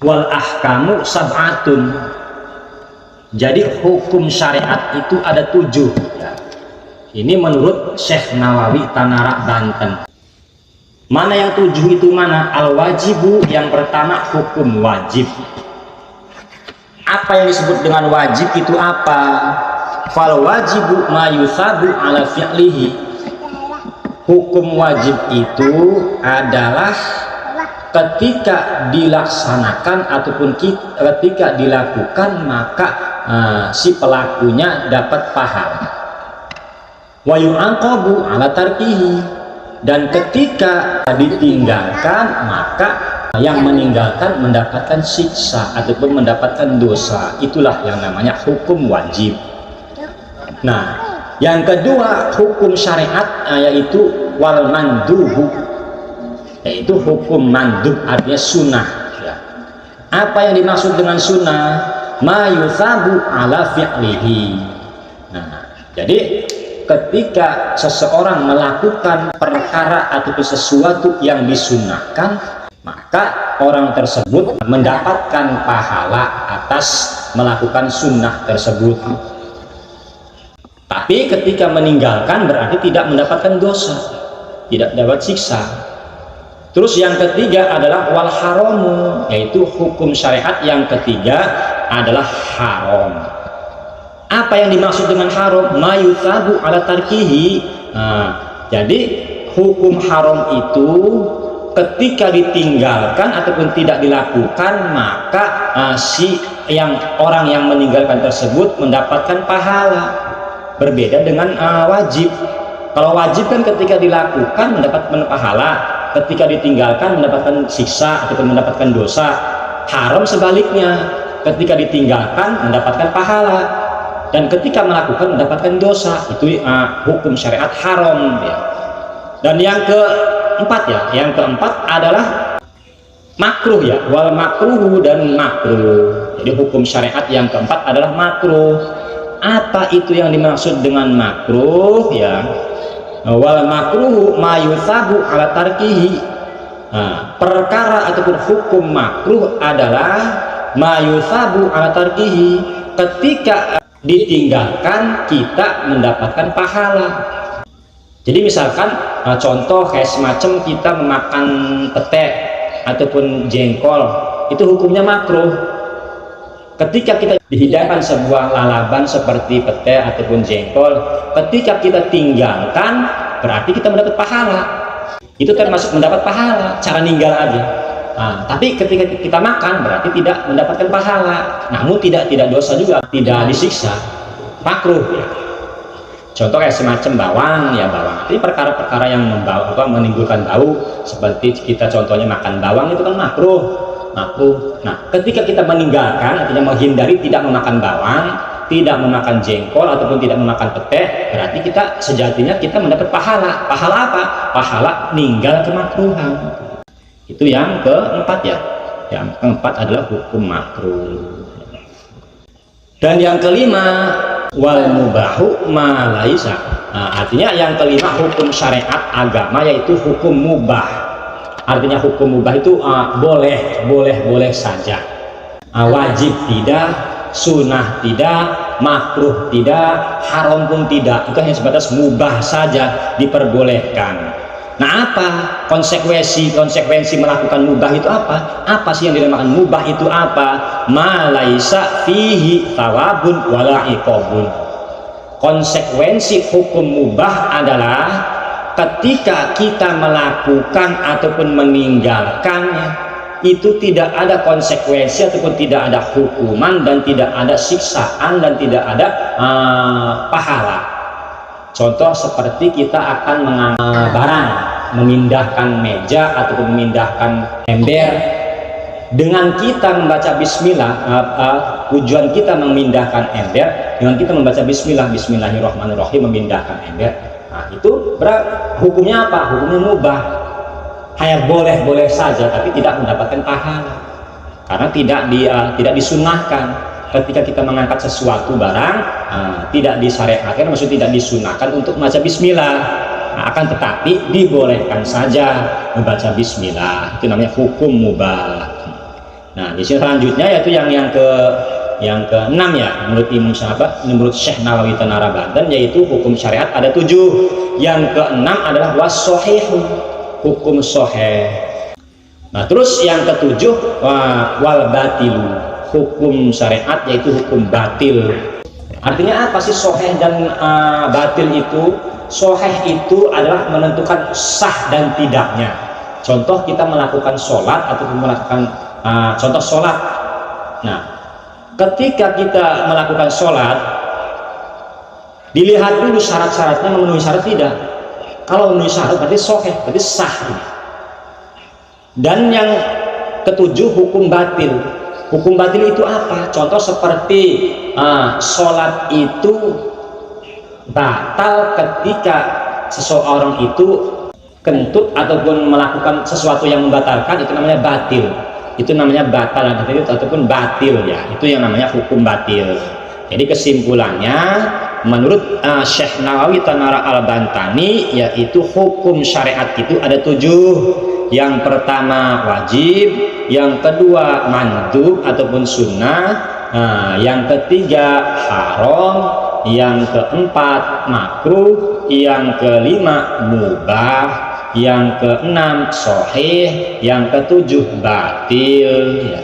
Wal ahkamu sab'atun. Jadi hukum syariat itu ada 7 ya. Ini menurut Syekh Nawawi Tanara Banten. Mana yang 7 itu mana? Al wajibu, yang pertama hukum wajib. Apa yang disebut dengan wajib itu apa? Fal wajibu ma yusabu ala fi'lihi. Hukum wajib itu adalah ketika dilaksanakan ataupun ketika dilakukan maka si pelakunya dapat pahala. Wa yu'aqabu ala tarkihi, dan ketika ditinggalkan maka yang meninggalkan mendapatkan siksa ataupun mendapatkan dosa. Itulah yang namanya hukum wajib. Nah, yang kedua hukum syariat yaitu wal mandubu, yaitu hukum mandub, artinya sunnah ya. Apa yang dimaksud dengan sunnah? Ma yusabu ala fi'lihi. Nah, jadi ketika seseorang melakukan perkara atau sesuatu yang disunnahkan, maka orang tersebut mendapatkan pahala atas melakukan sunnah tersebut. Tapi ketika meninggalkan berarti tidak mendapatkan dosa, tidak dapat siksa. Terus yang ketiga adalah wal haramu, yaitu hukum syariat yang ketiga adalah haram. Apa yang dimaksud dengan haram? Ma yusabu ala tarkihi. Jadi hukum haram itu ketika ditinggalkan ataupun tidak dilakukan maka orang yang meninggalkan tersebut mendapatkan pahala. Berbeda dengan wajib. Kalau wajib kan ketika dilakukan mendapatkan pahala, ketika ditinggalkan mendapatkan siksa ataupun mendapatkan dosa. Haram sebaliknya, ketika ditinggalkan mendapatkan pahala dan ketika melakukan mendapatkan dosa. Itu hukum syariat haram ya. Dan yang keempat adalah makruh ya, wal makruh dan makruh. Jadi hukum syariat yang keempat adalah makruh. Apa itu yang dimaksud dengan makruh ya? Wal makruh ma yusabu ala tarkihi. Perkara ataupun hukum makruh adalah ma yusabu ala tarkihi, ketika ditinggalkan kita mendapatkan pahala. Jadi misalkan contoh kayak semacam kita memakan pete ataupun jengkol, itu hukumnya makruh. Ketika kita dihidangkan sebuah lalaban seperti pete ataupun jengkol, ketika kita tinggalkan berarti kita mendapat pahala. Itu termasuk mendapat pahala, cara ninggal aja. Tapi ketika kita makan berarti tidak mendapatkan pahala. Namun tidak dosa juga, tidak disiksa. Makruh ya. Contoh kayak semacam bawang ya, bawang. Jadi perkara-perkara yang menimbulkan bau seperti kita contohnya makan bawang itu kan makruh. Nah, ketika kita meninggalkan, artinya menghindari tidak memakan bawang, tidak memakan jengkol ataupun tidak memakan pete, berarti kita sejatinya kita mendapat pahala. Pahala apa? Pahala ninggal kemakruhan. Itu yang keempat ya. Yang keempat adalah hukum makruh. Dan yang kelima wal mubahu ma laisa. Artinya yang kelima hukum syariat agama yaitu hukum mubah. Artinya hukum mubah itu boleh saja, wajib tidak, sunnah tidak, makruh tidak, haram pun tidak. Itu hanya sebatas mubah saja, diperbolehkan. Nah, apa konsekuensi melakukan mubah itu apa? Apa sih yang dinamakan mubah itu apa? Ma laisa fihi thawabun wala iqabun. Konsekuensi hukum mubah adalah ketika kita melakukan ataupun meninggalkannya itu tidak ada konsekuensi ataupun tidak ada hukuman dan tidak ada siksaan dan tidak ada pahala. Contoh seperti kita akan mengangkat barang, memindahkan meja ataupun memindahkan ember. Dengan kita membaca bismillah, tujuan kita memindahkan ember, dengan kita membaca bismillahirrahmanirrahim memindahkan ember. Nah, itu hukumnya apa? Hukumnya mubah. Hanya boleh saja tapi tidak mendapatkan pahala. Karena tidak disunnahkan. Ketika kita mengangkat sesuatu barang, tidak disyariatkan, maksudnya tidak disunnahkan untuk membaca bismillah. Akan tetapi dibolehkan saja membaca bismillah. Itu namanya hukum mubah. Nah, di sini selanjutnya yaitu yang keenam ya, menurut Imam Syafi'i, menurut Syekh Nawawi Tanara Banten, yaitu hukum syariat ada 7. Yang keenam adalah was-shahihu, hukum sahih. Nah, terus yang ketujuh wal batil, hukum syariat yaitu hukum batil. Artinya apa sih sahih dan batil itu? Sahih itu adalah menentukan sah dan tidaknya. Contoh kita melakukan sholat ataupun melakukan contoh sholat. Nah, ketika kita melakukan sholat, dilihat dulu syarat-syaratnya memenuhi syarat tidak. Kalau memenuhi syarat berarti sahih, berarti sah. Dan yang ketujuh hukum batil. Hukum batil itu apa? Contoh seperti sholat itu batal ketika seseorang itu kentut ataupun melakukan sesuatu yang membatalkan, itu namanya batil. Itu namanya batal ataupun batil ya. Itu yang namanya hukum batil. Jadi kesimpulannya menurut Syekh Nawawi Tanara Al-Bantani, yaitu hukum syariat itu ada 7. Yang pertama wajib, yang kedua mandub ataupun sunnah, yang ketiga haram, yang keempat makruh, yang kelima mubah, yang keenam sahih, yang ketujuh batil ya.